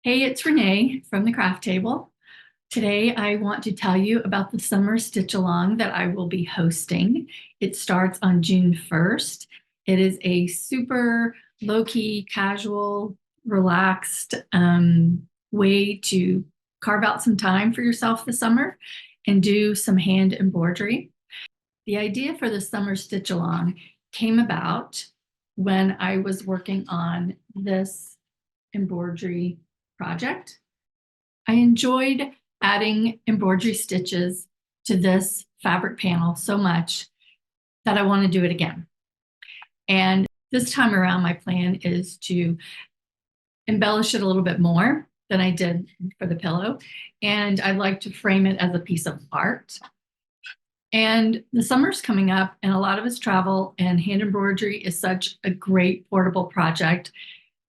Hey, it's Renee from the Craft Table. Today, I want to tell you about the summer stitch along that I will be hosting. It starts on June 1st. It is a super low-key, casual, relaxed way to carve out some time for yourself this summer and do some hand embroidery. The idea for the summer stitch along came about when I was working on this embroidery project. I enjoyed adding embroidery stitches to this fabric panel so much that I want to do it again. And this time around, my plan is to embellish it a little bit more than I did for the pillow. And I'd like to frame it as a piece of art. And the summer's coming up, and a lot of us travel, and hand embroidery is such a great portable project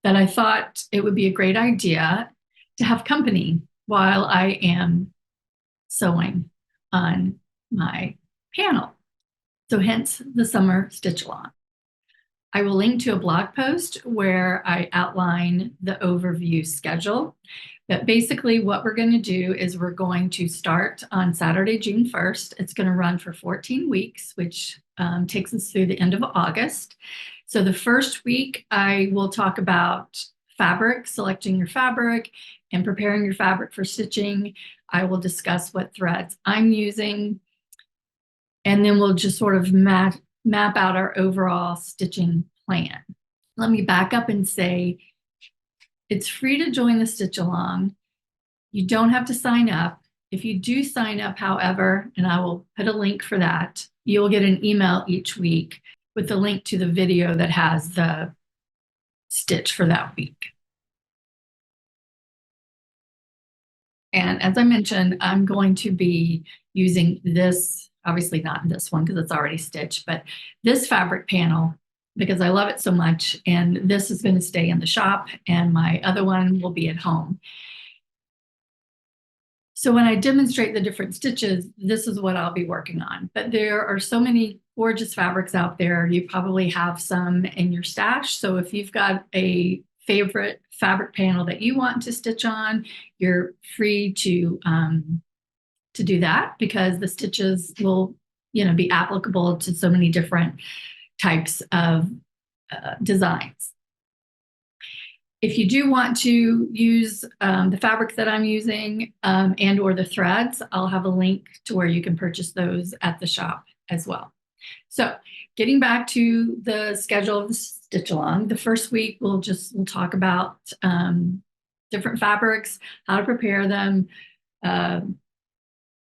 that I thought it would be a great idea to have company while I am sewing on my panel. So hence the summer stitch along. I will link to a blog post where I outline the overview schedule. But basically what we're going to do is we're going to start on Saturday, June 1st. It's going to run for 14 weeks, which takes us through the end of August. So the first week, I will talk about fabric, selecting your fabric, and preparing your fabric for stitching. I will discuss what threads I'm using, and then we'll just sort of map out our overall stitching plan. Let me back up and say, it's free to join the stitch along. You don't have to sign up. If you do sign up, however, and I will put a link for that, you'll get an email each week with the link to the video that has the stitch for that week. And as I mentioned, I'm going to be using this, obviously not this one because it's already stitched, but this fabric panel because I love it so much. And this is going to stay in the shop and my other one will be at home. So when I demonstrate the different stitches, this is what I'll be working on. But there are so many gorgeous fabrics out there. You probably have some in your stash. So if you've got a favorite fabric panel that you want to stitch on, you're free to do that because the stitches will, be applicable to so many different types of designs. If you do want to use the fabrics that I'm using and or the threads, I'll have a link to where you can purchase those at the shop as well. So getting back to the schedule of the stitch along, the first week we'll talk about different fabrics, how to prepare them,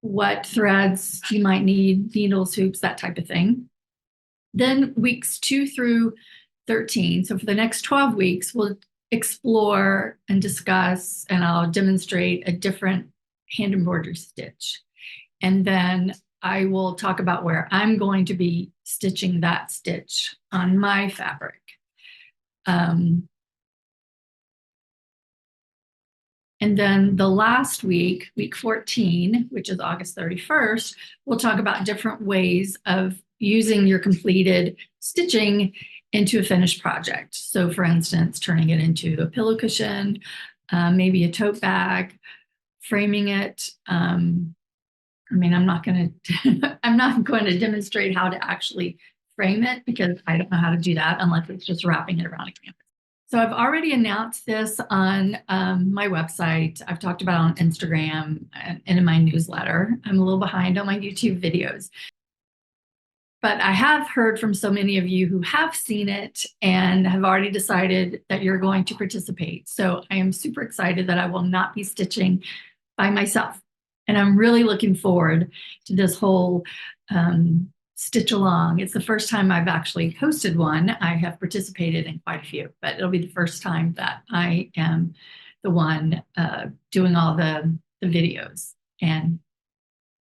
what threads you might need, needles, hoops, that type of thing. Then weeks 2 through 13, so for the next 12 weeks, we'll explore and discuss, and I'll demonstrate a different hand embroidery stitch. And then I will talk about where I'm going to be stitching that stitch on my fabric. And then the last week, week 14, which is August 31st, we'll talk about different ways of using your completed stitching into a finished project. So for instance, turning it into a pillow cushion, maybe a tote bag, framing it. I'm not going to demonstrate how to actually frame it because I don't know how to do that unless it's just wrapping it around a canvas. So I've already announced this on my website. I've talked about it on Instagram and in my newsletter. I'm a little behind on my YouTube videos. But I have heard from so many of you who have seen it and have already decided that you're going to participate. So I am super excited that I will not be stitching by myself. And I'm really looking forward to this whole stitch along. It's the first time I've actually hosted one. I have participated in quite a few, but it'll be the first time that I am the one doing all the videos and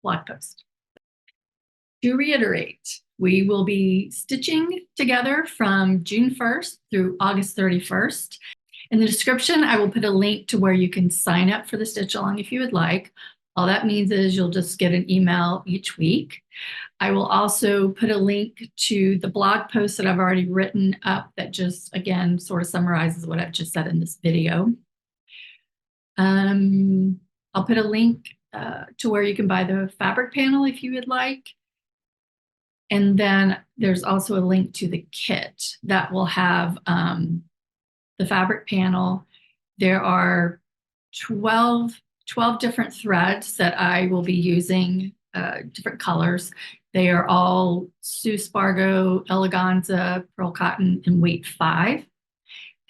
blog posts. To reiterate, we will be stitching together from June 1st through August 31st. In the description, I will put a link to where you can sign up for the stitch along if you would like. All that means is you'll just get an email each week. I will also put a link to the blog post that I've already written up that just, again, sort of summarizes what I've just said in this video. I'll put a link to where you can buy the fabric panel if you would like. And then there's also a link to the kit that will have the fabric panel. There are 12 different threads that I will be using, different colors. They are all Sue Spargo, Eleganza, Pearl Cotton, and weight 5.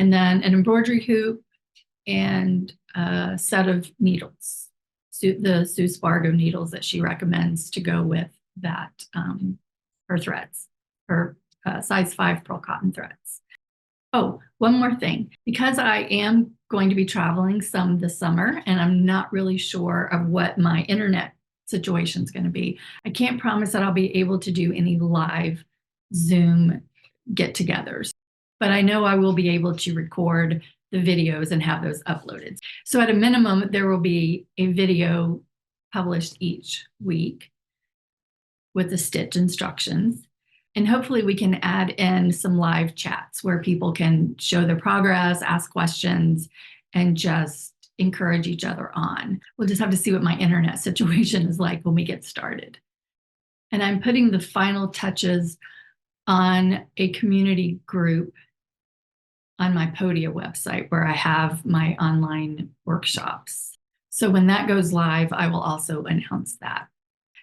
And then an embroidery hoop and a set of needles, the Sue Spargo needles that she recommends to go with that, her threads, her size 5 pearl cotton threads. Oh, one more thing. Because I am going to be traveling some this summer and I'm not really sure of what my internet situation is going to be, I can't promise that I'll be able to do any live Zoom get-togethers, but I know I will be able to record the videos and have those uploaded. So at a minimum, there will be a video published each week with the stitch instructions. And hopefully we can add in some live chats where people can show their progress, ask questions, and just encourage each other on. We'll just have to see what my internet situation is like when we get started. And I'm putting the final touches on a community group on my Podia website where I have my online workshops. So when that goes live, I will also announce that.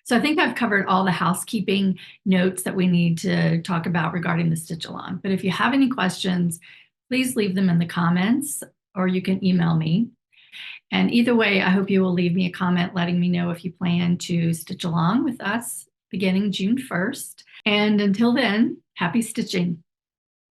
So I think I've covered all the housekeeping notes that we need to talk about regarding the stitch along. But if you have any questions, please leave them in the comments or you can email me. And either way, I hope you will leave me a comment letting me know if you plan to stitch along with us beginning June 1st. And until then, happy stitching.